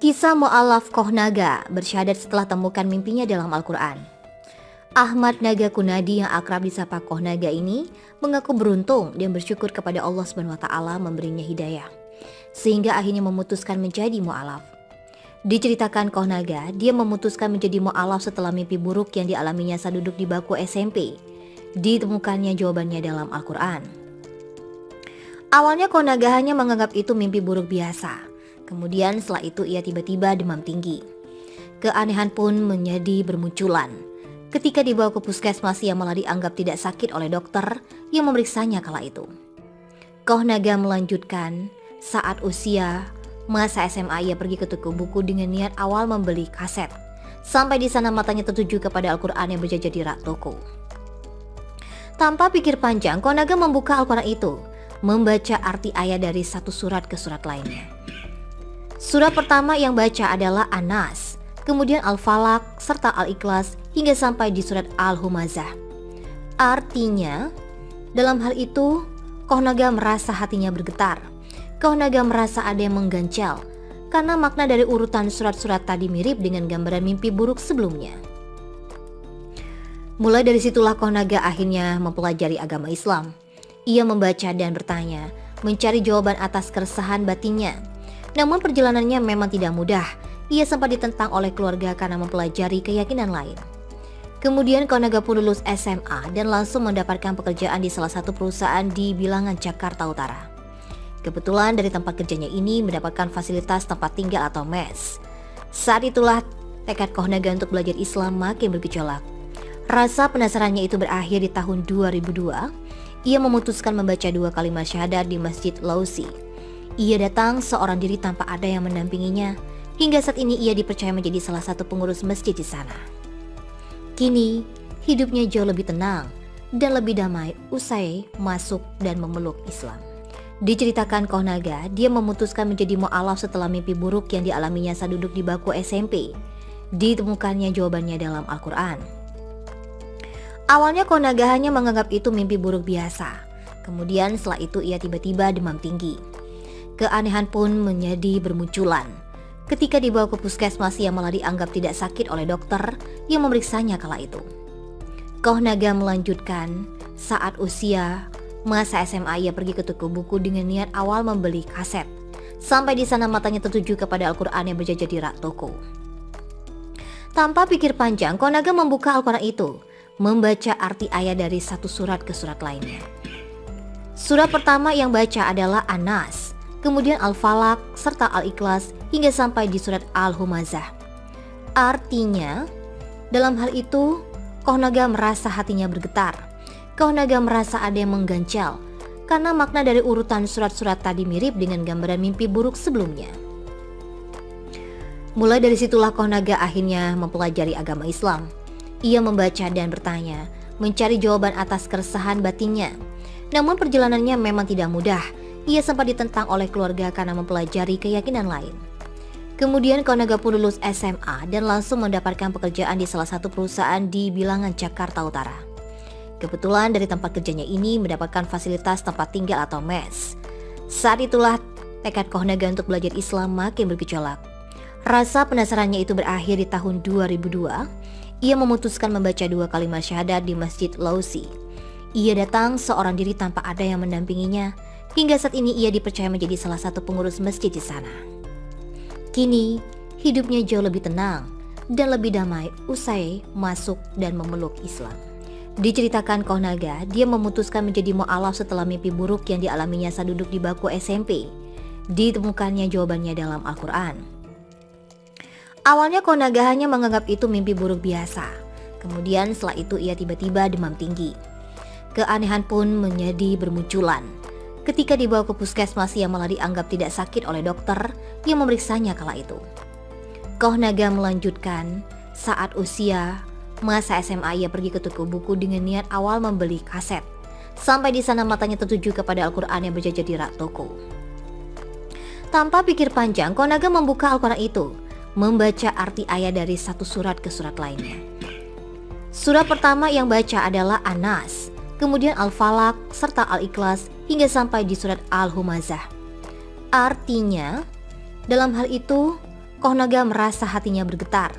Kisah mu'alaf Koh Naga bersyahadat setelah temukan mimpinya dalam Al-Quran. Ahmad Naga Kunadi yang akrab disapa Koh Naga ini mengaku beruntung dan bersyukur kepada Allah SWT memberinya hidayah, sehingga akhirnya memutuskan menjadi mu'alaf. Diceritakan Koh Naga, dia memutuskan menjadi mu'alaf setelah mimpi buruk yang dialaminya saat duduk di bangku SMP. Ditemukannya jawabannya dalam Al-Quran. Awalnya Koh Naga hanya menganggap itu mimpi buruk biasa. Kemudian setelah itu ia tiba-tiba demam tinggi. Keanehan pun menjadi bermunculan. Ketika dibawa ke puskesmas, ia malah dianggap tidak sakit oleh dokter yang memeriksanya kala itu. Koh Naga melanjutkan, saat usia masa SMA ia pergi ke toko buku dengan niat awal membeli kaset. Sampai di sana matanya tertuju kepada Al-Quran yang berjajar di rak toko. Tanpa pikir panjang, Koh Naga membuka Al-Quran itu, membaca arti ayat dari satu surat ke surat lainnya. Surat pertama yang baca adalah An-Nas, kemudian Al-Falaq serta Al-Ikhlas hingga sampai di surat Al-Humazah. Artinya, dalam hal itu, Koh Naga merasa hatinya bergetar. Koh Naga merasa ada yang mengganjal, karena makna dari urutan surat-surat tadi mirip dengan gambaran mimpi buruk sebelumnya. Mulai dari situlah Koh Naga akhirnya mempelajari agama Islam. Ia membaca dan bertanya, mencari jawaban atas keresahan batinnya. Namun perjalanannya memang tidak mudah. Ia sempat ditentang oleh keluarga karena mempelajari keyakinan lain. Kemudian Koh Naga pun lulus SMA dan langsung mendapatkan pekerjaan di salah satu perusahaan di bilangan Jakarta Utara. Kebetulan dari tempat kerjanya ini mendapatkan fasilitas tempat tinggal atau mes. Saat itulah tekad Koh Naga untuk belajar Islam makin bergejolak. Rasa penasarannya itu berakhir di tahun 2002. Ia memutuskan membaca 2 kalimat syahadat di Masjid Lausi. Ia datang seorang diri tanpa ada yang mendampinginya. Hingga saat ini ia dipercaya menjadi salah satu pengurus masjid di sana. Kini hidupnya jauh lebih tenang dan lebih damai usai masuk dan memeluk Islam. Diceritakan Koh Naga, dia memutuskan menjadi mu'alaf setelah mimpi buruk yang dialaminya saat duduk di bangku SMP. Ditemukannya jawabannya dalam Al-Quran. Awalnya Koh Naga hanya menganggap itu mimpi buruk biasa. Kemudian setelah itu ia tiba-tiba demam tinggi. Keanehan pun menjadi bermunculan. Ketika dibawa ke puskesmas, ia malah dianggap tidak sakit oleh dokter yang memeriksanya kala itu. Koh Naga melanjutkan, saat usia masa SMA ia pergi ke toko buku dengan niat awal membeli kaset. Sampai di sana matanya tertuju kepada Al-Quran yang berjajar di rak toko. Tanpa pikir panjang, Koh Naga membuka Al-Quran itu, membaca arti ayat dari satu surat ke surat lainnya. Surat pertama yang baca adalah An-Nas, kemudian Al-Falaq serta Al-Ikhlas hingga sampai di surat Al-Humazah. Artinya, dalam hal itu, Koh Naga merasa hatinya bergetar. Koh Naga merasa ada yang mengganjal, karena makna dari urutan surat-surat tadi mirip dengan gambaran mimpi buruk sebelumnya. Mulai dari situlah Koh Naga akhirnya mempelajari agama Islam. Ia membaca dan bertanya, mencari jawaban atas keresahan batinnya. Namun perjalanannya memang tidak mudah. Ia sempat ditentang oleh keluarga karena mempelajari keyakinan lain. Kemudian Koh Naga pun lulus SMA dan langsung mendapatkan pekerjaan di salah satu perusahaan di bilangan Jakarta Utara. Kebetulan dari tempat kerjanya ini mendapatkan fasilitas tempat tinggal atau mes. Saat itulah tekad Koh Naga untuk belajar Islam makin bergejolak. Rasa penasarannya itu berakhir di tahun 2002. Ia memutuskan membaca 2 kalimat syahadat di Masjid Lausi. Ia datang seorang diri tanpa ada yang mendampinginya. Hingga saat ini ia dipercaya menjadi salah satu pengurus masjid di sana. Kini hidupnya jauh lebih tenang dan lebih damai usai masuk dan memeluk Islam. Diceritakan Koh Naga, dia memutuskan menjadi mu'alaf setelah mimpi buruk yang dialaminya saat duduk di bangku SMP. Ditemukannya jawabannya dalam Al-Quran. Awalnya Koh Naga hanya menganggap itu mimpi buruk biasa. Kemudian setelah itu ia tiba-tiba demam tinggi. Keanehan pun menjadi bermunculan. Ketika dibawa ke puskesmas, ia malah dianggap tidak sakit oleh dokter yang memeriksanya kala itu. Koh Naga melanjutkan, saat usia masa SMA ia pergi ke toko buku dengan niat awal membeli kaset. Sampai di sana matanya tertuju kepada Al-Quran yang berjajar di rak toko. Tanpa pikir panjang, Koh Naga membuka Al-Quran itu, membaca arti ayat dari satu surat ke surat lainnya. Surat pertama yang baca adalah An-Nas, kemudian Al-Falaq serta Al-Ikhlas hingga sampai di surat Al-Humazah. Artinya, dalam hal itu, Kohnaga merasa hatinya bergetar.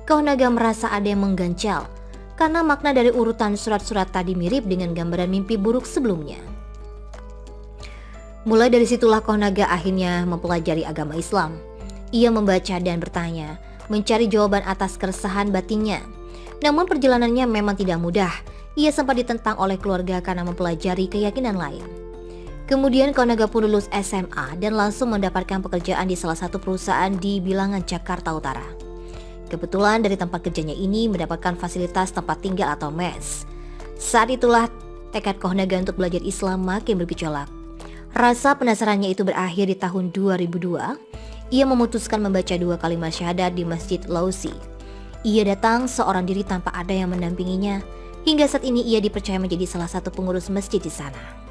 Kohnaga merasa ada yang mengganjal karena makna dari urutan surat-surat tadi mirip dengan gambaran mimpi buruk sebelumnya. Mulai dari situlah Kohnaga akhirnya mempelajari agama Islam. Ia membaca dan bertanya, mencari jawaban atas keresahan batinnya. Namun perjalanannya memang tidak mudah. Ia sempat ditentang oleh keluarga karena mempelajari keyakinan lain. Kemudian Kohnaga pun lulus SMA dan langsung mendapatkan pekerjaan di salah satu perusahaan di Bilangan, Jakarta Utara. Kebetulan dari tempat kerjanya ini mendapatkan fasilitas tempat tinggal atau mes. Saat itulah tekad Kohnaga untuk belajar Islam makin bergejolak. Rasa penasarannya itu berakhir di tahun 2002. Ia memutuskan membaca 2 kalimat syahadat di Masjid Lausi. Ia datang seorang diri tanpa ada yang mendampinginya. Hingga saat ini ia dipercaya menjadi salah satu pengurus masjid di sana.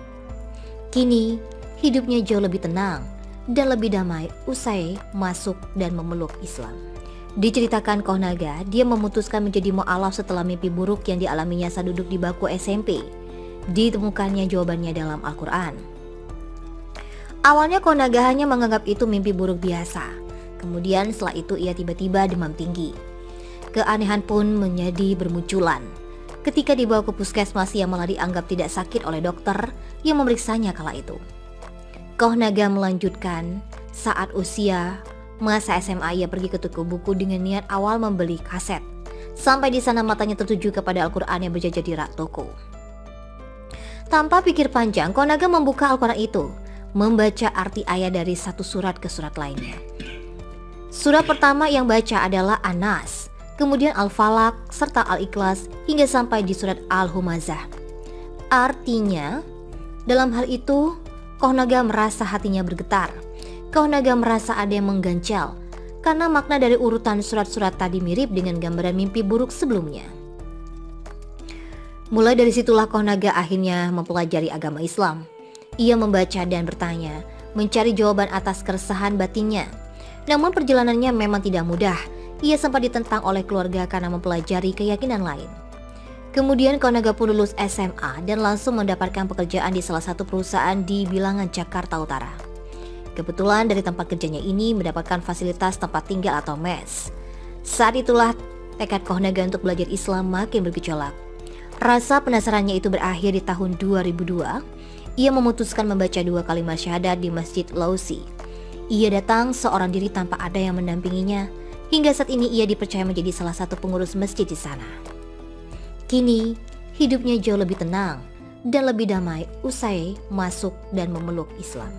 Kini hidupnya jauh lebih tenang dan lebih damai usai masuk dan memeluk Islam. Diceritakan Kohnaga, dia memutuskan menjadi mu'alaf setelah mimpi buruk yang dialaminya saat duduk di bangku SMP. Ditemukannya jawabannya dalam Al-Quran. Awalnya Kohnaga hanya menganggap itu mimpi buruk biasa. Kemudian setelah itu ia tiba-tiba demam tinggi. Keanehan pun menjadi bermunculan. Ketika dibawa ke puskesmas, ia malah dianggap tidak sakit oleh dokter yang memeriksanya kala itu. Kohnaga melanjutkan, saat usia masa SMA ia pergi ke toko buku dengan niat awal membeli kaset. Sampai di sana matanya tertuju kepada Al-Quran yang berjajar di rak toko. Tanpa pikir panjang, Kohnaga membuka Al-Quran itu, membaca arti ayat dari satu surat ke surat lainnya. Surat pertama yang baca adalah An-Nas, kemudian Al-Falaq serta Al-Ikhlas hingga sampai di surat Al-Humazah. Artinya, dalam hal itu Kohnaga merasa hatinya bergetar. Kohnaga merasa ada yang mengganjal karena makna dari urutan surat-surat tadi mirip dengan gambaran mimpi buruk sebelumnya. Mulai dari situlah Kohnaga akhirnya mempelajari agama Islam. Ia membaca dan bertanya, mencari jawaban atas keresahan batinnya. Namun perjalanannya memang tidak mudah. Ia sempat ditentang oleh keluarga karena mempelajari keyakinan lain. Kemudian Kohnaga pun lulus SMA dan langsung mendapatkan pekerjaan di salah satu perusahaan di Bilangan, Jakarta Utara. Kebetulan dari tempat kerjanya ini mendapatkan fasilitas tempat tinggal atau mes. Saat itulah tekad Kohnaga untuk belajar Islam makin bergejolak. Rasa penasarannya itu berakhir di tahun 2002. Ia memutuskan membaca 2 kalimat syahadat di Masjid Lausi. Ia datang seorang diri tanpa ada yang mendampinginya. Hingga saat ini ia dipercaya menjadi salah satu pengurus masjid di sana. Kini hidupnya jauh lebih tenang dan lebih damai usai masuk dan memeluk Islam.